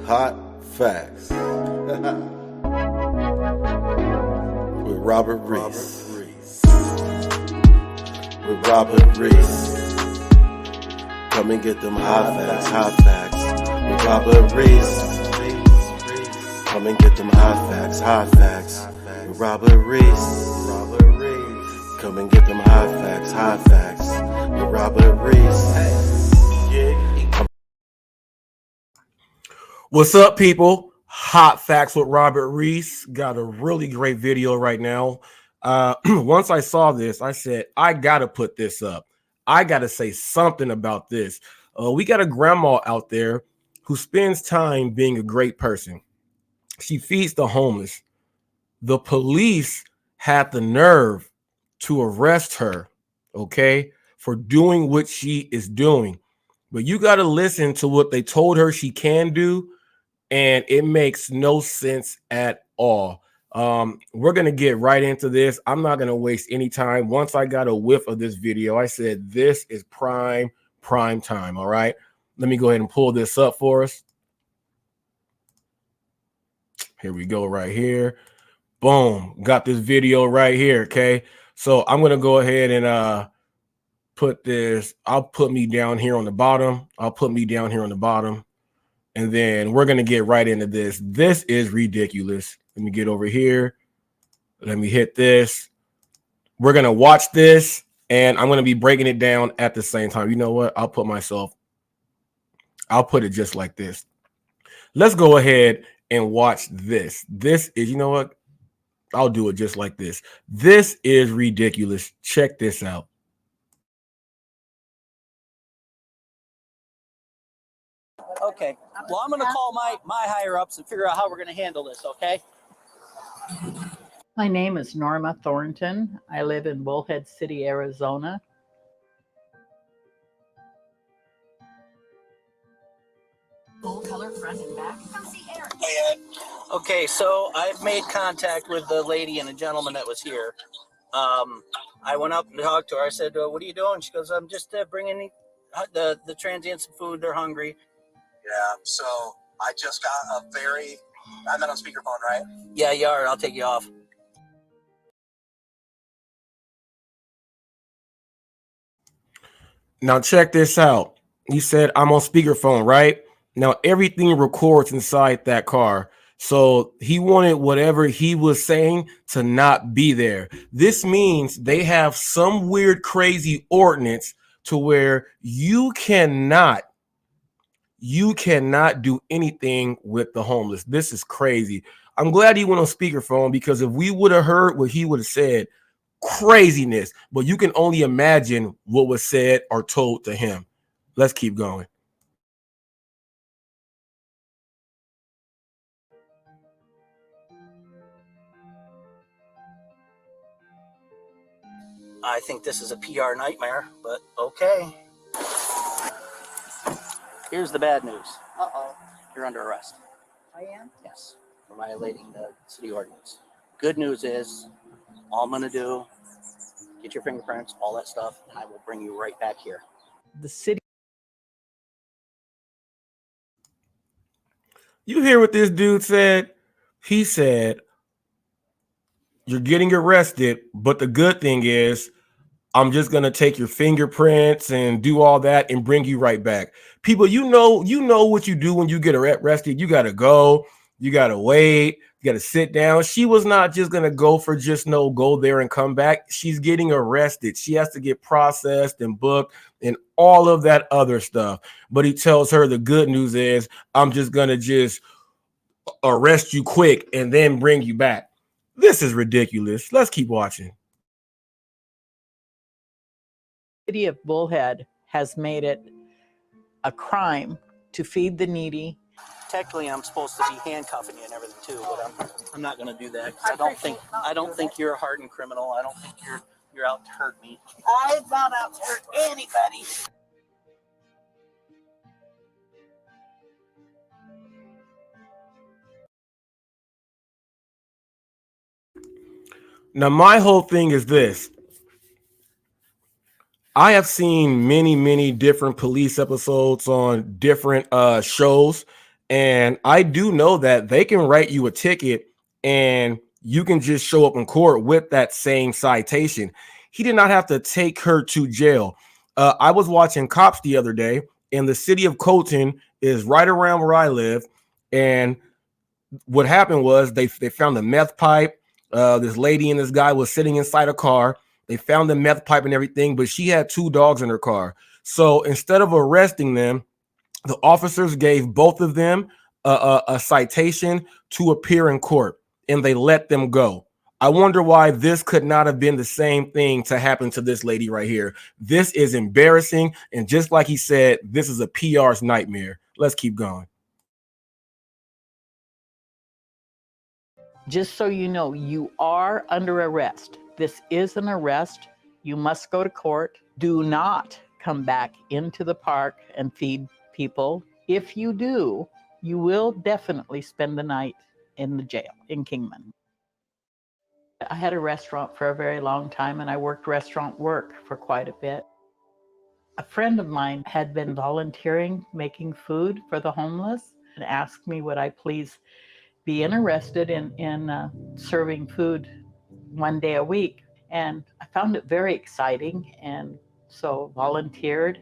Hot Facts with Robert Reese. With Robert Reese. Come and get them hot facts with Robert Reese. Come and get them hot facts with Robert Reese. Come and get them hot facts with Robert Reese. What's up, people? Hot Facts with Robert Reese. Got a really great video right now. Once I saw this, I said, I got to put this up. I got to say something about this. We got a grandma out there who spends time being a great person. She feeds the homeless. The police had the nerve to arrest her, okay, for doing what she is doing. But you got to listen to what they told her she can do, and it makes no sense at all. We're going to get right into this. I'm not going to waste any time. Once I got a whiff of this video, I said, this is prime time. All right. Let me go ahead and pull this up for us. Here we go right here. Boom. Got this video right here. Okay. So I'm going to go ahead and put this. I'll put me down here on the bottom. And then we're going to get right into this. This is ridiculous. Let me get over here. Let me hit this. We're going to watch this, and I'm going to be breaking it down at the same time. You know what? I'll put it just like this. Let's go ahead and watch this. This is, you know what? I'll do it just like this. This is ridiculous. Check this out. Okay. Well, I'm going to call my higher ups and figure out how we're going to handle this. Okay. My name is Norma Thornton. I live in Bullhead City, Arizona. Full color front and back. Come see Eric. Okay, so I've made contact with the lady and the gentleman that was here. I went up and talked to her. I said, "What are you doing?" She goes, "I'm just bringing the transients some food. They're hungry." Yeah. So I just got I'm not on speakerphone, right? Yeah, you are. I'll take you off. Now check this out. He said, I'm on speakerphone, right? Now everything records inside that car. So he wanted whatever he was saying to not be there. This means they have some weird, crazy ordinance to where you cannot do anything with the homeless. This is crazy. I'm glad he went on speakerphone, because if we would have heard what he would have said, craziness. But you can only imagine what was said or told to him. Let's keep going. I think this is a PR nightmare, but okay. Here's the bad news. Uh-oh. You're under arrest. I am? Yes, for violating the city ordinance. Good news is, all I'm going to do, get your fingerprints, all that stuff, and I will bring you right back here. The city. You hear what this dude said? He said, you're getting arrested, but the good thing is I'm just going to take your fingerprints and do all that and bring you right back. People, you know what you do when you get arrested. You got to go. You got to wait. You got to sit down. She was not just going to go for just go there and come back. She's getting arrested. She has to get processed and booked and all of that other stuff. But he tells her the good news is I'm just going to just arrest you quick and then bring you back. This is ridiculous. Let's keep watching. City of Bullhead has made it a crime to feed the needy. Technically, I'm supposed to be handcuffing you and everything too, but I'm not going to do that. I don't think you're a hardened criminal. I don't think you're out to hurt me. I'm not out to hurt anybody. Now, my whole thing is this. I have seen many different police episodes on different shows, and I do know that they can write you a ticket and you can just show up in court with that same citation. He did not have to take her to jail. I was watching Cops the other day, and the city of Colton is right around where I live, and what happened was they found a meth pipe. This lady and this guy was sitting inside a car. They found the meth pipe and everything, but she had two dogs in her car. So instead of arresting them, the officers gave both of them a citation to appear in court, and they let them go. I wonder why this could not have been the same thing to happen to this lady right here. This is embarrassing, and just like he said, this is a PR's nightmare. Let's keep going. Just so you know, you are under arrest. This is an arrest. You must go to court. Do not come back into the park and feed people. If you do, you will definitely spend the night in the jail in Kingman. I had a restaurant for a very long time, and I worked restaurant work for quite a bit. A friend of mine had been volunteering making food for the homeless and asked me would I please be interested in serving food one day a week. And I found it very exciting, and so volunteered.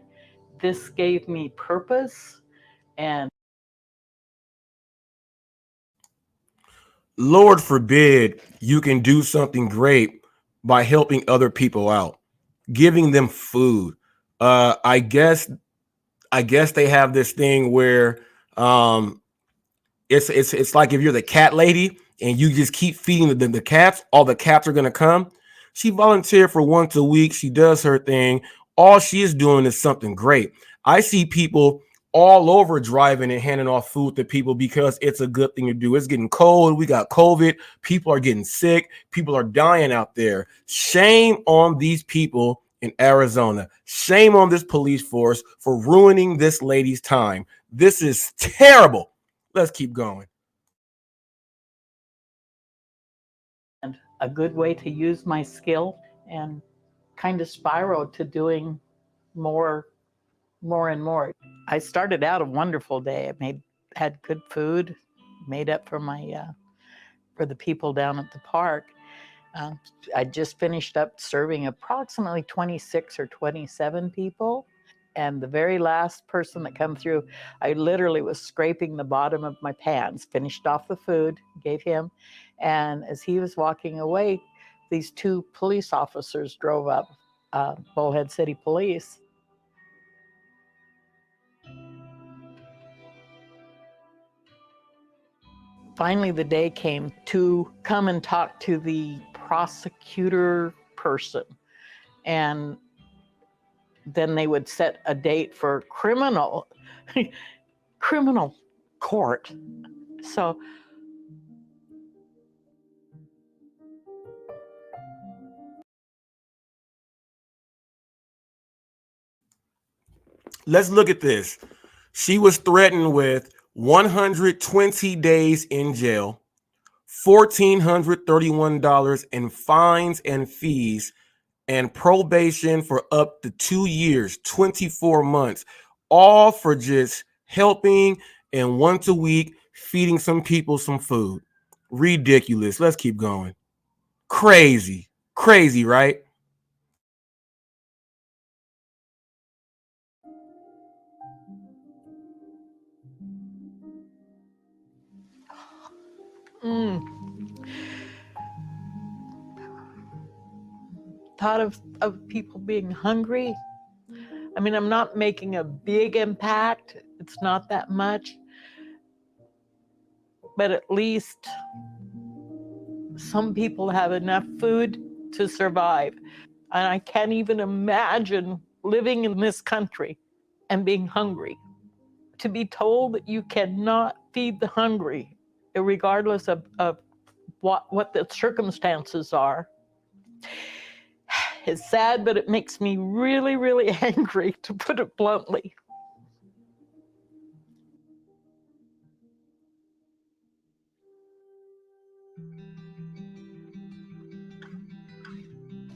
This gave me purpose. And Lord forbid you can do something great by helping other people out, giving them food. I guess they have this thing where it's like if you're the cat lady and you just keep feeding the cats, all the cats are gonna come. She volunteered for once a week. She does her thing. All she is doing is something great. I see people all over driving and handing off food to people because it's a good thing to do. It's getting cold. We got COVID. People are getting sick. People are dying out there. Shame on these people in Arizona. Shame on this police force for ruining this lady's time. This is terrible. Let's keep going. a good way to use my skill, and kind of spiraled to doing more and more. I started out a wonderful day. Had good food, made up for my for the people down at the park. Uh, I just finished up serving approximately 26 or 27 people. And the very last person that come through, I literally was scraping the bottom of my pants, finished off the food, gave him. And as he was walking away, these two police officers drove up, Bullhead City Police. Finally, the day came to come and talk to the prosecutor person. And then they would set a date for criminal court. So Let's look at this. She was threatened with 120 days in jail, $1,431 in fines and fees, and probation for up to 2 years, 24 months, all for just helping and once a week feeding some people some food. Ridiculous. Let's keep going. Crazy. Crazy, right? thought of people being hungry. I mean, I'm not making a big impact. It's not that much. But at least some people have enough food to survive. And I can't even imagine living in this country and being hungry. To be told that you cannot feed the hungry, regardless of what the circumstances are, is sad, but it makes me really angry, to put it bluntly.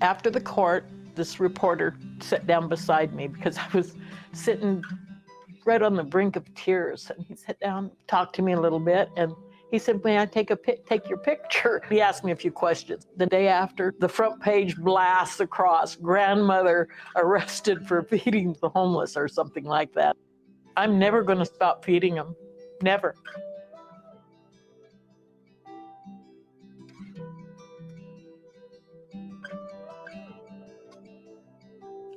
After the court, this reporter sat down beside me because I was sitting right on the brink of tears. And he sat down, talked to me a little bit, and he said, may I take your picture? He asked me a few questions. The day after, the front page blasts across, grandmother arrested for feeding the homeless or something like that. I'm never going to stop feeding them. Never.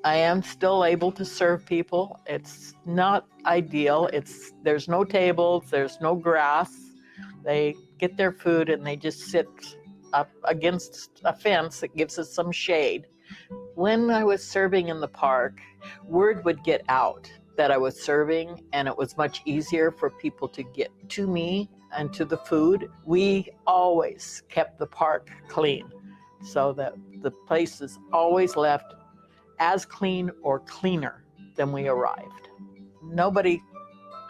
I am still able to serve people. It's not ideal. There's no tables, there's no grass. They get their food and they just sit up against a fence that gives us some shade. When I was serving in the park, word would get out that I was serving, and it was much easier for people to get to me and to the food. We always kept the park clean so that the place is always left as clean or cleaner than we arrived. Nobody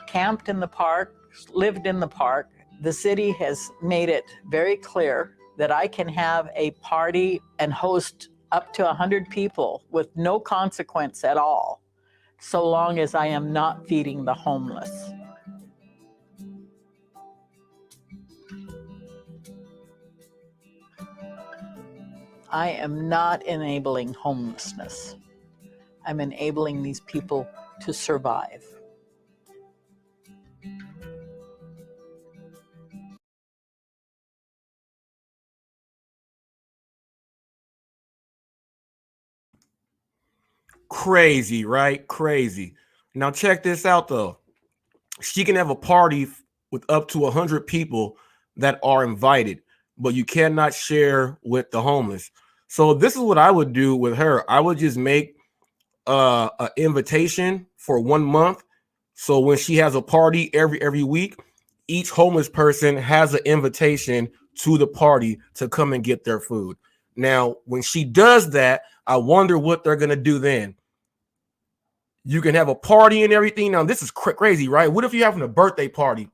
camped in the park, lived in the park. The city has made it very clear that I can have a party and host up to 100 people with no consequence at all, so long as I am not feeding the homeless. I am not enabling homelessness. I'm enabling these people to survive. Crazy, right? Crazy. Now check this out though. She can have a party with up to 100 people that are invited, but you cannot share with the homeless. So this is what I would do with her. I would just make an invitation for 1 month. So when she has a party every week, each homeless person has an invitation to the party to come and get their food. Now, when she does that, I wonder what they're gonna do then. You can have a party and everything. Now, this is crazy, right? What if you're having a birthday party?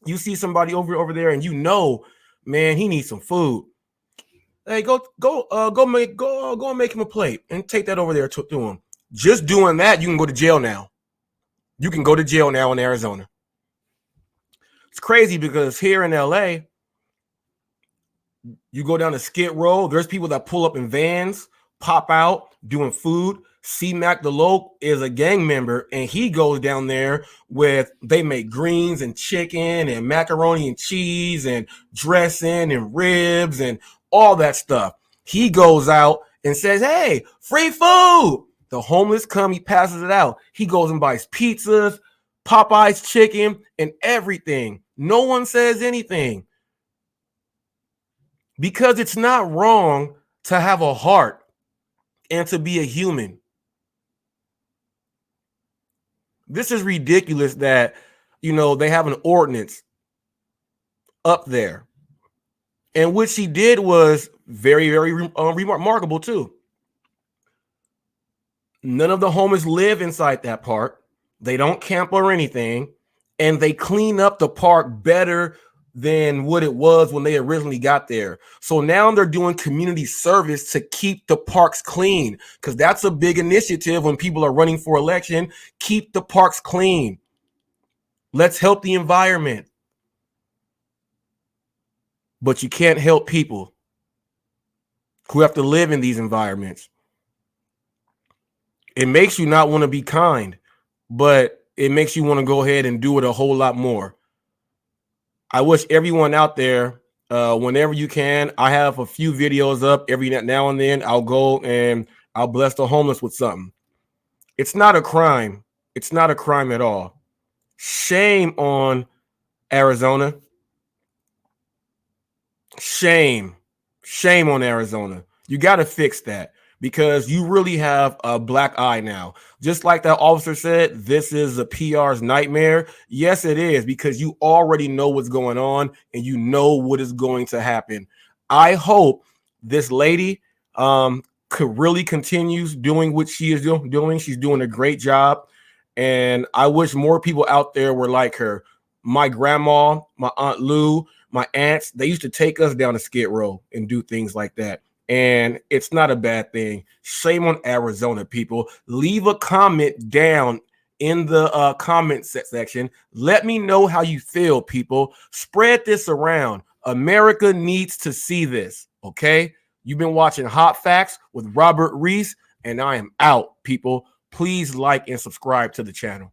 You see somebody over there, and you know, man, he needs some food. Hey, go and make him a plate and take that over there to him. Just doing that, you can go to jail now. You can go to jail now in Arizona. It's crazy because here in LA, you go down to Skid Row, there's people that pull up in vans, pop out, doing food. C-Mac the Loc is a gang member, and he goes down there they make greens and chicken and macaroni and cheese and dressing and ribs and all that stuff. He goes out and says, hey, free food. The homeless come, he passes it out. He goes and buys pizzas, Popeye's chicken, and everything. No one says anything. Because it's not wrong to have a heart and to be a human. This is ridiculous that, they have an ordinance up there. And what she did was very, very remarkable too. None of the homeless live inside that park. They don't camp or anything. And they clean up the park better than what it was when they originally got there. So now they're doing community service to keep the parks clean, because that's a big initiative when people are running for election. Keep the parks clean. Let's help the environment. But you can't help people who have to live in these environments. It makes you not want to be kind, but it makes you want to go ahead and do it a whole lot more. I wish everyone out there, whenever you can, I have a few videos up every now and then. I'll go and I'll bless the homeless with something. It's not a crime. It's not a crime at all. Shame on Arizona. Shame on Arizona. You got to fix that, because you really have a black eye now. Just like that officer said, this is a PR's nightmare. Yes, it is, because you already know what's going on and you know what is going to happen. I hope this lady could really continues doing what she is doing. She's doing a great job. And I wish more people out there were like her. My grandma, my Aunt Lou, my aunts, they used to take us down to Skid Row and do things like that. and it's not a bad thing. Shame on Arizona, people. Leave a comment down in the comment section. Let me know how you feel, people. Spread this around. America needs to see this, okay? You've been watching Hot Facts with Robert Reese, and I am out, people. Please like and subscribe to the channel.